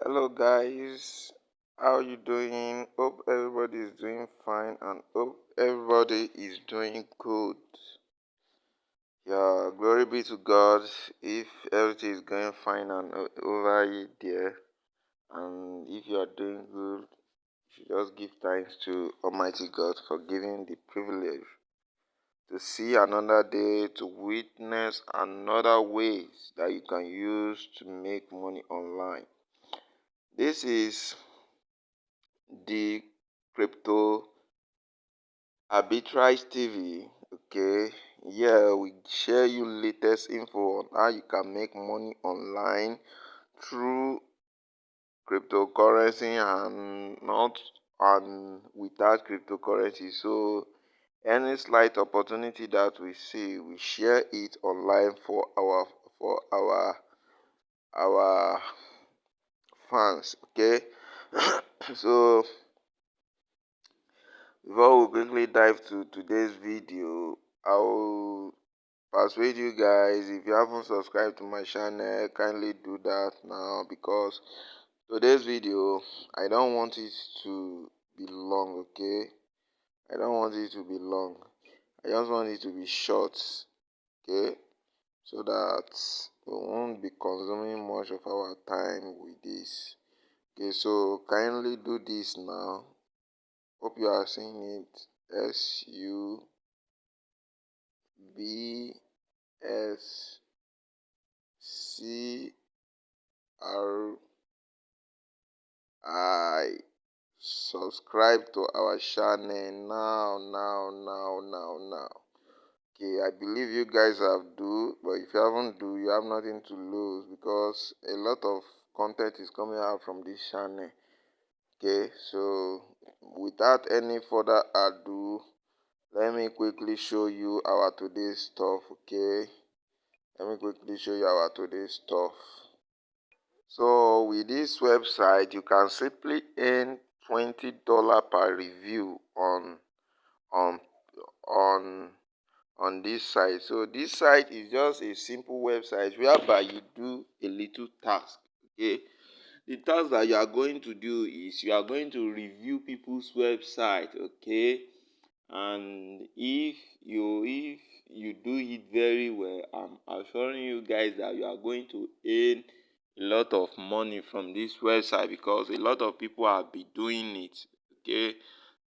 Hello guys, how you doing? Hope everybody is doing fine and hope everybody is doing good. Yeah, glory be to God if everything is going fine and over there, and if you are doing good, you should just give thanks to Almighty God for giving the privilege to see another day, to witness another ways that you can use to make money online. This is the crypto arbitrage TV. Okay, yeah, we share you latest info on how you can make money online through cryptocurrency and not and without cryptocurrency. So any slight opportunity that we see, we share it online for our fans. Okay, so before we quickly dive to today's video, I will persuade you guys, if you haven't subscribed to my channel, kindly do that now, because today's video, I don't want it to be long. Okay, I don't want it to be long. I just want it to be short. Okay, so that we won't be consuming much of our time with this. Okay, so kindly do this now. Hope you are seeing it. SUBSCRI. Subscribe to our channel now. Okay, I believe you guys have do, but if you haven't do, you have nothing to lose, because a lot of content is coming out from this channel. Okay, so without any further ado, let me quickly show you our today's stuff. Okay, let me quickly show you our today's stuff. So with this website, you can simply earn $20 per review on on on this site. So this site is just a simple website whereby you do a little task. Okay, the task that you are going to do is you are going to review people's website. Okay, and if you do it very well, I'm assuring you guys that you are going to earn a lot of money from this website, because a lot of people have been doing it. Okay,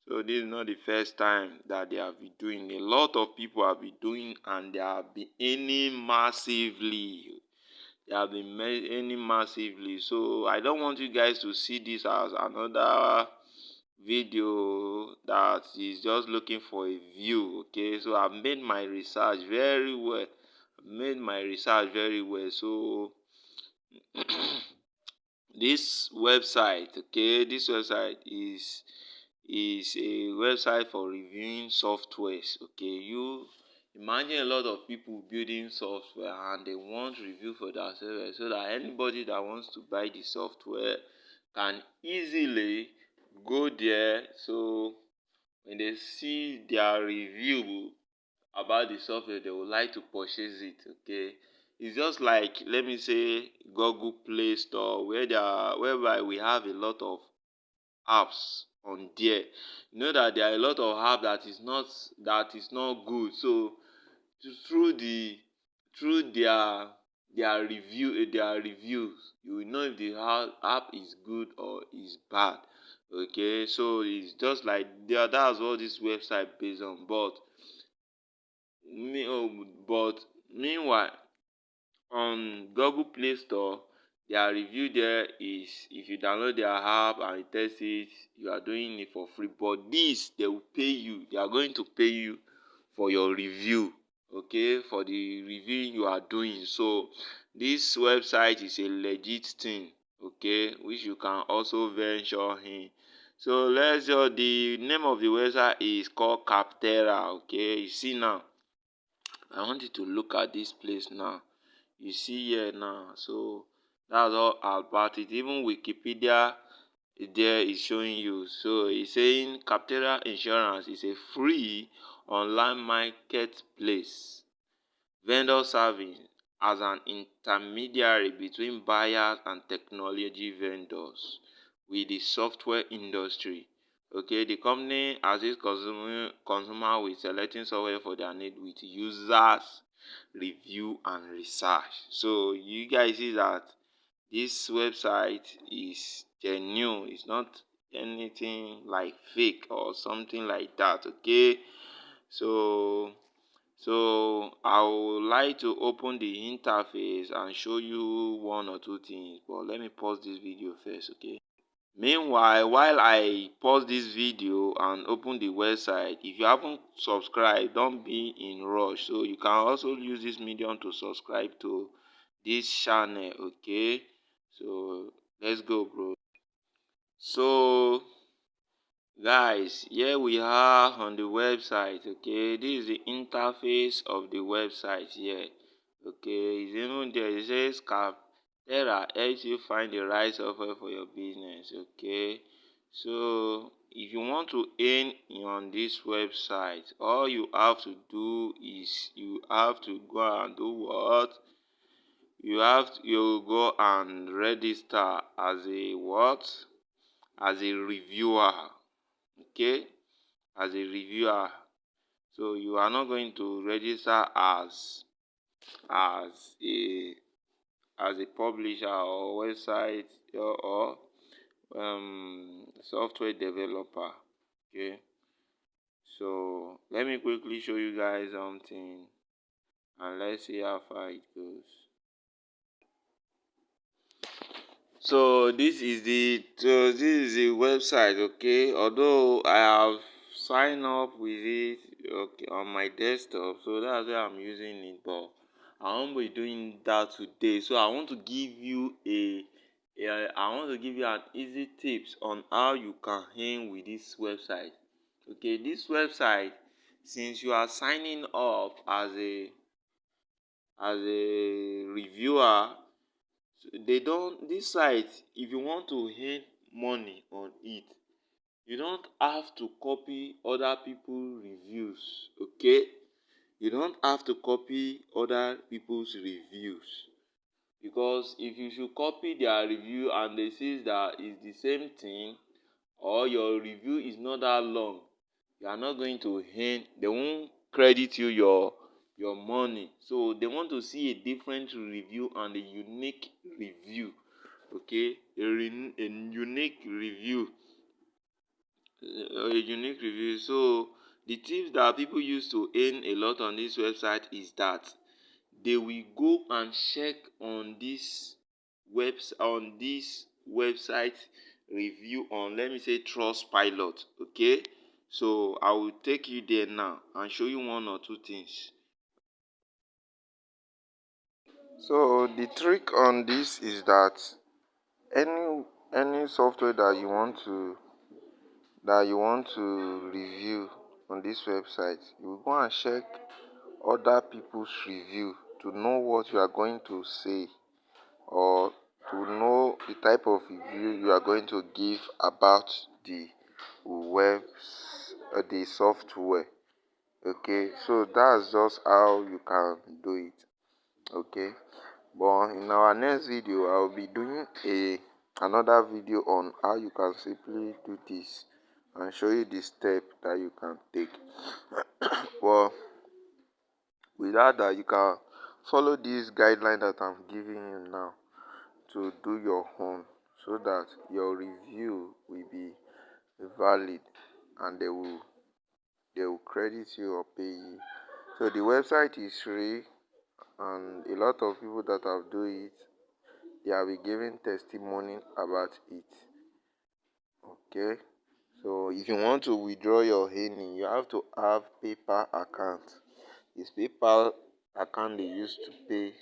so this is not the first time that they have been doing. A lot of people have been doing, and they have been earning massively. They have been earning massively. So I don't want you guys to see this as another video that is just looking for a view. Okay, so I've made my research very well. So this website, okay, this website is a website for reviewing softwares. Okay, you imagine a lot of people building software and they want review for that software, so that anybody that wants to buy the software can easily go there. So when they see their review about the software, they would like to purchase it. Okay, it's just like, let me say, Google Play Store, whereby we have a lot of apps on there. You know that there are a lot of apps that is not good. So through their reviews, you will know if the app is good or is bad. Okay, so it's just like that's what this website based on. But meanwhile, on Google Play Store, their review there is, if you download their app and you test it, you are doing it for free. But this, they will pay you. They are going to pay you for your review. Okay, for the review you are doing. So this website is a legit thing. Okay, which you can also venture in. So the name of the website is called Capterra. Okay, you see now. I want you to look at this place now. You see here now. So that's all about it. Even Wikipedia there is showing you. So it's saying Capterra Insurance is a free online marketplace vendor serving as an intermediary between buyers and technology vendors with the software industry. Okay, the company assists consumer with selecting software for their need with users review and research. So you guys see that this website is genuine. It's not anything like fake or something like that. Okay, so I would like to open the interface and show you one or two things, but let me pause this video first. Okay, meanwhile, while I pause this video and open the website, if you haven't subscribed, don't be in rush. So you can also use this medium to subscribe to this channel. Okay, so let's go, bro. So guys, here we are on the website. Okay, this is the interface of the website here. Okay, it's even there. It says Capterra helps you find the right software for your business. Okay, so if you want to earn on this website, all you have to do is you have to go and do what? You go and register as a what? As a reviewer. Okay, as a reviewer. So you are not going to register as a as a publisher or website or software developer. Okay, so let me quickly show you guys something and let's see how far it goes. So this is the website. Okay, although I have signed up with it, okay, on my desktop, so that's why I'm using it, but I won't be doing that today. So I want to give you an easy tips on how you can earn with this website. Okay, this website, since you are signing up as a reviewer, they don't this site, if you want to earn money on it, you don't have to copy other people's reviews. Okay, you don't have to copy other people's reviews, because if you should copy their review and they see that it's the same thing, or your review is not that long, you are not going to earn. They won't credit you your money. So they want to see a different review and a unique review. Okay, a unique review, So the tips that people use to earn a lot on this website is that they will go and check on this website review on, let me say, Trustpilot. Okay, so I will take you there now and show you one or two things. So the trick on this is that any software that you want to review on this website, you will go and check other people's review to know what you are going to say, or to know the type of review you are going to give about the the software. Okay, so that's just how you can do it. Okay, but in our next video I will be doing another video on how you can simply do this and show you the step that you can take. Well, without that, you can follow this guideline that I'm giving you now to do your own, so that your review will be valid and they will credit you or pay you. So the website is free, and a lot of people that have do it, they have been giving testimony about it. Okay, so if you want to withdraw your earning, you have to have PayPal account. It's PayPal account they use to pay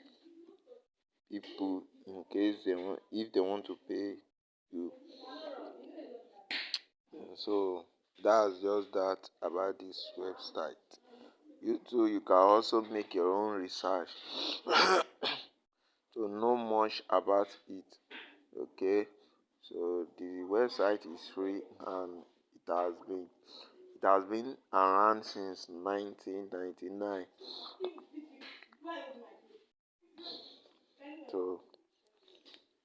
people in case if they want to pay you. So that's just that about this website. You too, you can also make your own research to know much about it. Okay, so the website is free, and it has been around since 1999. to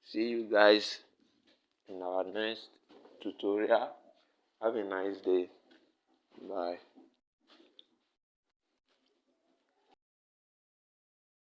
see you guys in our next tutorial. Have a nice day. Bye.